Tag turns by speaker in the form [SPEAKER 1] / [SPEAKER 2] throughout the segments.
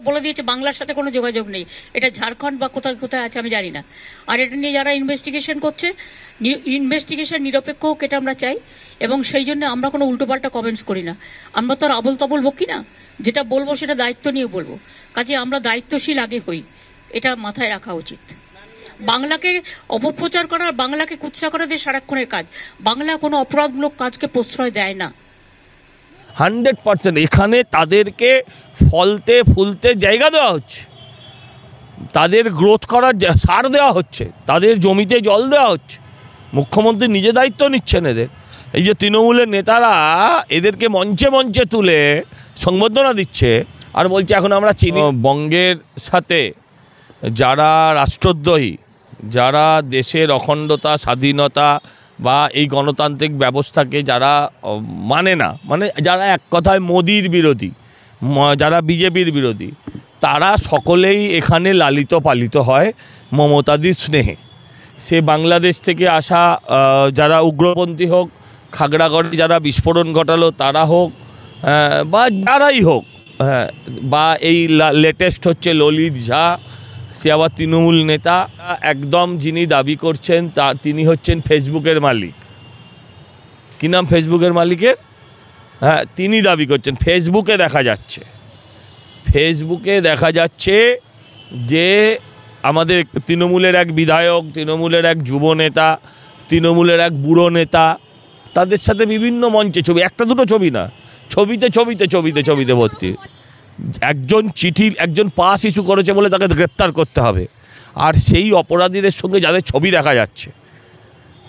[SPEAKER 1] বলে দিয়েছে বাংলার সাথে কোনো যোগাযোগ নেই, এটা ঝাড়খণ্ড বা কোথায় কোথায় আছে আমি জানি না। আর এটা নিয়ে যারা ইনভেস্টিগেশন করছে, ইনভেস্টিগেশন নিরপেক্ষ হোক, এটা আমরা চাই। এবং সেই জন্য আমরা কোনো উল্টোপাল্টা কমেন্টস করি না। আমরা তো আর আবল তাবল বকি না, যেটা বলবো সেটা দায়িত্ব নিয়ে বলবো। কাজে আমরা দায়িত্বশীল আগে হই, এটা মাথায় রাখা উচিত। বাংলাকে অপপ্রচার করা, বাংলাকে কুৎসা করা দিয়ে সারাক্ষণের কাজ। বাংলা কোনো অপরাধমূলক কাজকে প্রশ্রয় দেয় না।
[SPEAKER 2] 100% এখানে তাদেরকে ফলতে ফুলতে জায়গা দেওয়া হচ্ছে, তাদের গ্রোথ করার সার দেওয়া হচ্ছে, তাদের জমিতে জল দেওয়া হচ্ছে। মুখ্যমন্ত্রী নিজে দায়িত্ব নিচ্ছেন এদের। এই যে তৃণমূলের নেতারা এদেরকে মঞ্চে মঞ্চে তুলে সংবর্ধনা দিচ্ছে আর বলছে এখন আমরা চিনি। বঙ্গের সাথে যারা রাষ্ট্রদ্রোহী, যারা দেশের অখণ্ডতা, স্বাধীনতা বা এই গণতান্ত্রিক ব্যবস্থাকে যারা মানে না, মানে যারা এক কথায় মোদির বিরোধী, যারা বিজেপির বিরোধী, তারা সকলেই এখানে লালিত পালিত হয় মমতাদির স্নেহে। সে বাংলাদেশ থেকে আসা যারা উগ্রপন্থী হোক, খাগড়াগড়ে যারা বিস্ফোরণ ঘটালো তারা হোক, বা যারাই হোক, বা এই লেটেস্ট হচ্ছে ললিত ঝা, সে আবার তৃণমূল নেতা। একদম যিনি দাবি করছেন তিনি হচ্ছেন ফেসবুকের মালিক। কী নাম ফেসবুকের মালিকের? হ্যাঁ, তিনি দাবি করছেন। ফেসবুকে দেখা যাচ্ছে যে আমাদের তৃণমূলের এক বিধায়ক, তৃণমূলের এক যুব নেতা, তৃণমূলের এক বুড়ো নেতা, তাদের সাথে বিভিন্ন মঞ্চে ছবি, একটা দুটো ছবি না, ছবিতে ভর্তি। একজন পাস ইস্যু করেছে বলে তাকে গ্রেপ্তার করতে হবে, আর সেই অপরাধীদের সঙ্গে যাদের ছবি দেখা যাচ্ছে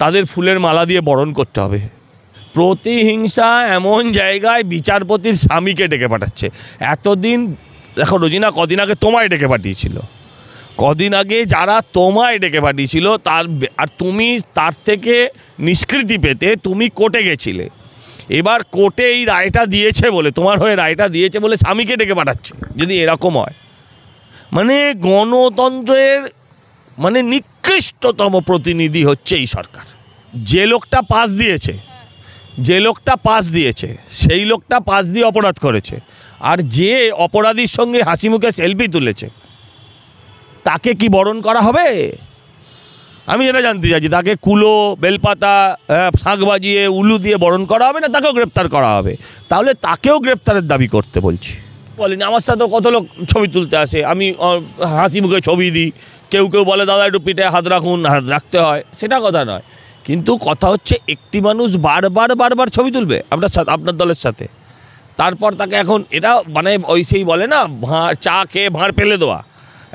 [SPEAKER 2] তাদের ফুলের মালা দিয়ে বরণ করতে হবে। প্রতিহিংসা এমন জায়গায় বিচারপতির স্বামীকে ডেকে পাঠাচ্ছে। এতদিন দেখো রোজিনা, কদিন আগে তোমায় ডেকে পাঠিয়েছিল, কদিন আগে যারা তোমায় ডেকে পাঠিয়েছিল আর তুমি তার থেকে নিষ্কৃতি পেতে তুমি কোর্টে গেছিলে। এবার কোর্টে এই রায়টা দিয়েছে বলে, তোমার হয়ে রায়টা দিয়েছে বলে স্বামীকে ডেকে পাঠাচ্ছে। যদি এরকম হয়, মানে গণতন্ত্রের মানে নিকৃষ্টতম প্রতিনিধি হচ্ছে এই সরকার। যে লোকটা পাস দিয়েছে সেই লোকটা পাস দিয়ে অপরাধ করেছে, আর যে অপরাধীর সঙ্গে হাসি মুখে সেলফি তুলেছে তাকে কি বরণ করা হবে? আমি এটা জানতে চাইছি, তাকে কুলো, বেলপাতা, শাঁখ বাজিয়ে, উলু দিয়ে বরণ করা হবে, না তাকেও গ্রেপ্তার করা হবে? তাহলে তাকেও গ্রেপ্তারের দাবি করতে বলছি। বলিনি, আমার সাথেও কত লোক ছবি তুলতে আসে, আমি হাসি মুখে ছবি দিই। কেউ বলে দাদা একটু পিঠে হাত রাখুন, হাত রাখতে হয়, সেটা কথা নয়। কিন্তু কথা হচ্ছে একটি মানুষ বারবার ছবি তুলবে আপনার দলের সাথে, তারপর তাকে এখন এটা মানে সেই বলে না, চা খেয়ে ভাঁড় ফেলে দেওয়া।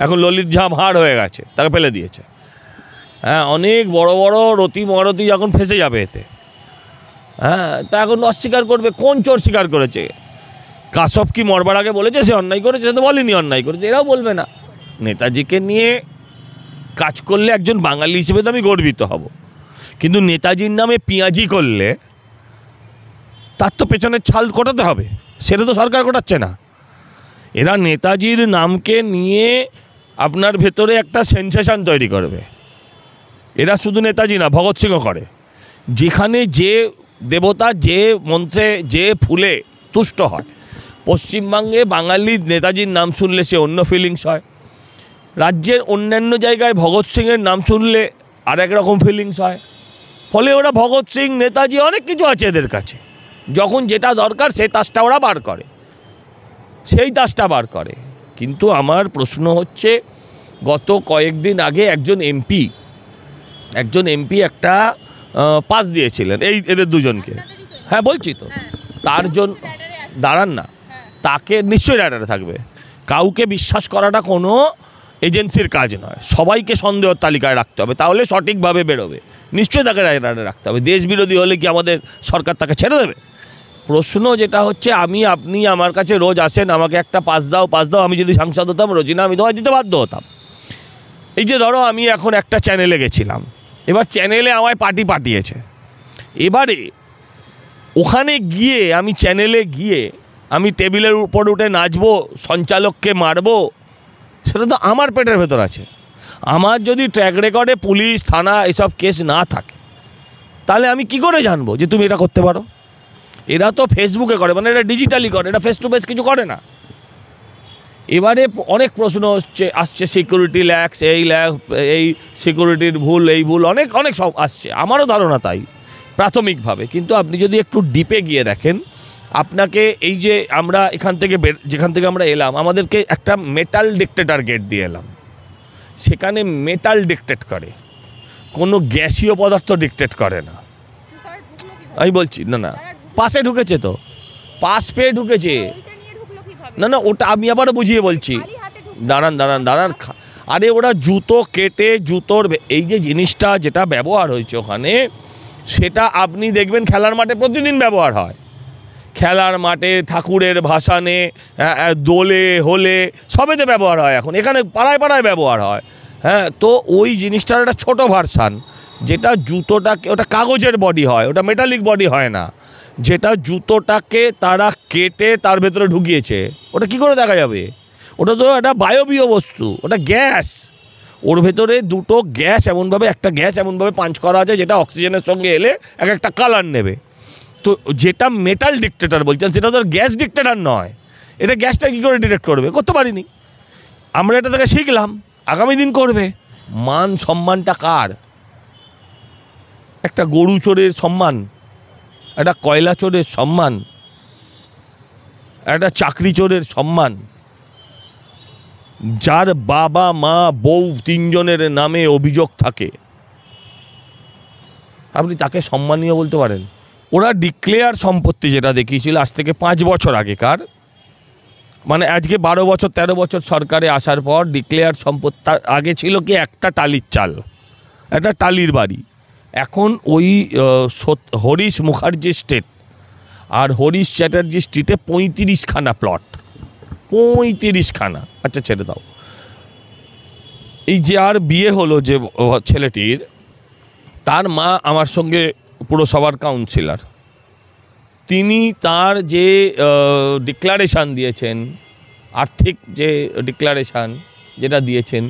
[SPEAKER 2] এখন ললিত ঝা ভাঁড় হয়ে গেছে, তাকে ফেলে দিয়েছে। হ্যাঁ, অনেক বড় রতি মহারতি যখন ফেসে যাবে এতে, হ্যাঁ, তা এখন অস্বীকার করবে। কোন চোর স্বীকার করেছে? কাশব কি মরবার আগে বলেছে সে অন্যায় করেছে? সে তো বলেনি অন্যায় করেছে, এরাও বলবে না। নেতাজিকে নিয়ে কাজ করলে একজন বাঙালি হিসেবে তো আমি গর্বিত হব, কিন্তু নেতাজির নামে পেঁয়াজি করলে তার তো পেছনের ছাল কোটাতে হবে, সেটা তো সরকার কোটাচ্ছে না। এরা নেতাজির নামকে নিয়ে আপনার ভেতরে একটা সেন্সেশন তৈরি করবে। এরা শুধু নেতাজি না, ভগৎ সিংও করে। যেখানে যে দেবতা যে মন্ত্রে যে ফুলে তুষ্ট হয়, পশ্চিমবঙ্গে বাঙালি নেতাজির নাম শুনলে সে অন্য ফিলিংস হয়, রাজ্যের অন্যান্য জায়গায় ভগৎ সিংয়ের নাম শুনলে আর এক রকম ফিলিংস হয়। ফলে ওরা ভগৎ সিং, নেতাজি, অনেক কিছু আছে এদের কাছে, যখন যেটা দরকার সেই তাসটা ওরা বার করে। কিন্তু আমার প্রশ্ন হচ্ছে, গত কয়েকদিন আগে একজন এমপি একটা পাস দিয়েছিলেন এদের দুজনকে। হ্যাঁ বলছি তো, তার জন্য দাঁড়ান না, তাকে নিশ্চয়ই রাডারে থাকবে। কাউকে বিশ্বাস করাটা কোনো এজেন্সির কাজ নয়, সবাইকে সন্দেহের তালিকায় রাখতে হবে, তাহলে সঠিকভাবে বেরোবে। নিশ্চয়ই তাকে রাডারে রাখতে হবে। দেশ বিরোধী হলে কি আমাদের সরকার তাকে ছেড়ে দেবে? প্রশ্ন যেটা হচ্ছে, আপনি আমার কাছে রোজ আসেন, আমাকে একটা পাস দাও। আমি যদি সাংসদ হতাম রোজিনা, আমি তোমায় দিতে বাধ্য হতাম। এই যে ধরো আমি এখন একটা চ্যানেলে গেছিলাম, এবার চ্যানেলে আমায় পার্টি পাঠিয়েছে, এবারে ওখানে গিয়ে আমি টেবিলের উপর উঠে নাচবো, সঞ্চালককে মারবো, সেটা তো আমার পেটের ভেতর আছে। আমার যদি ট্র্যাক রেকর্ডে পুলিশ, থানা এসব কেস না থাকে, তাহলে আমি কি করে জানবো যে তুমি এটা করতে পারো? এরা তো ফেসবুকে করে, মানে এটা ডিজিটালি করে, এটা ফেস টু ফেস কিছু করে না। এবারে অনেক প্রশ্ন আসছে সিকিউরিটি ল্যাক্স, এই সিকিউরিটির ভুল, এই ভুল, অনেক অনেক সব আসছে, আমারও ধারণা তাই প্রাথমিকভাবে। কিন্তু আপনি যদি একটু ডিপে গিয়ে দেখেন, আপনাকে এই যে আমরা যেখান থেকে আমরা এলাম, আমাদেরকে একটা মেটাল ডিক্টেটর গেট দিয়ে এলাম, সেখানে মেটাল ডিক্টেট করে, কোনো গ্যাসীয় পদার্থ ডিক্টেট করে না। আমি বলছি না পাশে ঢুকেছে, তো পাশ পেয়ে ঢুকেছে। না ওটা আমি আবারও বুঝিয়ে বলছি, দাঁড়ান। আরে ওরা জুতো কেটে জুতোর এই যে জিনিসটা যেটা ব্যবহার হয়েছে ওখানে, সেটা আপনি দেখবেন খেলার মাঠে প্রতিদিন ব্যবহার হয়। খেলার মাঠে, ঠাকুরের ভাসানে, দোলে হোলে সবেতে ব্যবহার হয় এখন, এখানে পাড়ায় পাড়ায় ব্যবহার হয়। হ্যাঁ, তো ওই জিনিসটার একটা ছোটো ভার্সান, যেটা জুতোটাকে, ওটা কাগজের বডি হয়, ওটা মেটালিক বডি হয় না, যেটা জুতোটাকে তারা কেটে তার ভেতরে ঢুকিয়েছে। ওটা কি করে দেখা যাবে? ওটা তো একটা বায়বীয় বস্তু, ওটা গ্যাস। ওর ভেতরে দুটো গ্যাস এমনভাবে, একটা গ্যাস এমনভাবে পাঞ্চ করা আছে যেটা অক্সিজেনের সঙ্গে এলে এক একটা কালার নেবে। তো যেটা মেটাল ডিক্টেটর বলছেন, সেটা তো গ্যাস ডিক্টেটর নয়। এটা গ্যাসটা কী করে ডিটেক্ট করবে? করতে পারিনি আমরা, এটা থেকে শিখলাম, আগামী দিন করবে। মান সম্মানটা কার? একটা গরু চোরের সম্মান, একটা কয়লা চোরের সম্মান, একটা চাকরি চোরের সম্মান, যার বাবা মা বউ তিনজনের নামে অভিযোগ থাকে, আপনি তাকে সম্মানীয় বলতে পারেন? ওরা ডিক্লেয়ার সম্পত্তি যেটা দেখিয়েছিল আজ থেকে 5 বছর আগেকার, মানে আজকে 12 বছর 13 বছর সরকারে আসার পর ডিক্লেয়ার সম্পত্তি, আগে ছিল কি একটা টালির চাল, একটা টালির বাড়ি। এখন ওই হরিশ মুখার্জি স্ট্রিট আর হরিশ চ্যাটার্জি স্ট্রিটে 35খানা প্লট, 35খানা। আচ্ছা ছেড়ে দাও, এই যে আর বিয়ে হলো যে ছেলেটির, তার মা আমার সঙ্গে পুরসভার কাউন্সিলর। তিনি তার যে ডিক্লারেশান দিয়েছেন, আর্থিক যে ডিক্লারেশান যেটা দিয়েছেন,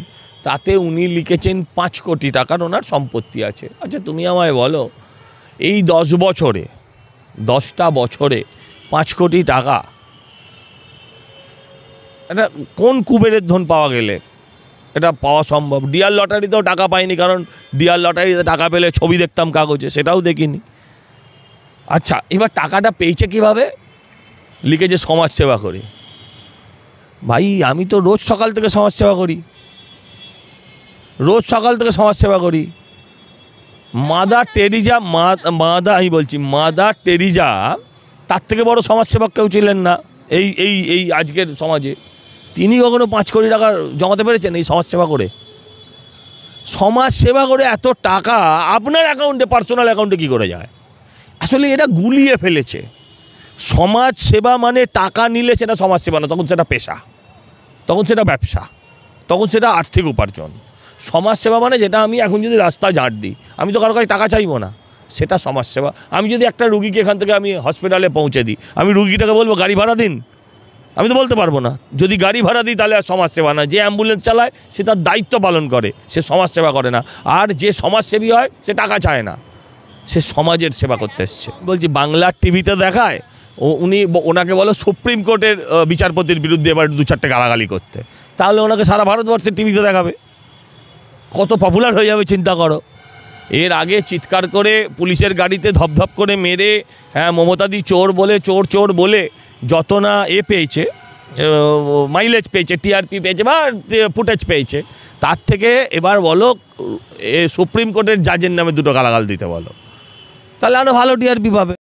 [SPEAKER 2] তাতে উনি লিখেছেন 5 কোটি টাকার ওনার সম্পত্তি আছে। আচ্ছা তুমি আমায় বলো, এই 10টা বছরে 5 কোটি টাকা, এটা কোন কুবেরের ধন পাওয়া গেলে এটা পাওয়া সম্ভব? ডিয়ার লটারিতেও টাকা পাইনি, কারণ ডিয়ার লটারিতে টাকা পেলে ছবি দেখতাম কাগজে, সেটাও দেখিনি। আচ্ছা এবার টাকাটা পেয়েছে কিভাবে? লিখেছে সমাজসেবা করি। ভাই আমি তো রোজ সকাল থেকে সমাজসেবা করি, মাদার টেরিজা তার থেকে বড় সমাজসেবক কেউ ছিলেন না এই আজকের সমাজে। তিনি কখনো 5 কোটি টাকা জমাতে পেরেছেন এই সমাজসেবা করে এত টাকা আপনার অ্যাকাউন্টে, পার্সোনাল অ্যাকাউন্টে কী করে যায়? আসলে এটা গুলিয়ে ফেলেছে। সমাজসেবা মানে টাকা নিলে সেটা সমাজসেবা না, তখন সেটা পেশা, তখন সেটা ব্যবসা, তখন সেটা আর্থিক উপার্জন। সমাজসেবা মানে যেটা আমি এখন যদি রাস্তা ঝাড় দিই, আমি তো কারো কাছে টাকা চাইবো না, সেটা সমাজসেবা। আমি যদি একটা রুগীকে এখান থেকে আমি হসপিটালে পৌঁছে দিই, আমি রুগীটাকে বলবো গাড়ি ভাড়া দিন? আমি তো বলতে পারবো না। যদি গাড়ি ভাড়া দিই তাহলে আর সমাজসেবা না। যে অ্যাম্বুলেন্স চালায় সে তার দায়িত্ব পালন করে, সে সমাজসেবা করে না। আর যে সমাজসেবী হয় সে টাকা চায় না, সে সমাজের সেবা করতে এসছে। বলছি বাংলার টিভিতে দেখায়, ওনাকে বলো সুপ্রিম কোর্টের বিচারপতির বিরুদ্ধে এবার 2-4টে গালাগালি করতে, তাহলে ওনাকে সারা ভারতবর্ষের টিভিতে দেখাবে, কত পপুলার হয়ে যাবে চিন্তা করো। এর আগে চিৎকার করে পুলিশের গাড়িতে ধপধপ করে মেরে, হ্যাঁ মমতাদি চোর বলে যত না পেয়েছে, মাইলেজ পেয়েছে, টিআরপি পেয়েছে বা ফুটেজ পেয়েছে, তার থেকে এবার বলো সুপ্রিম কোর্টের জাজের নামে 2টো গালাগাল দিতে বলো, তাহলে আরও ভালো টিআরপি পাবে।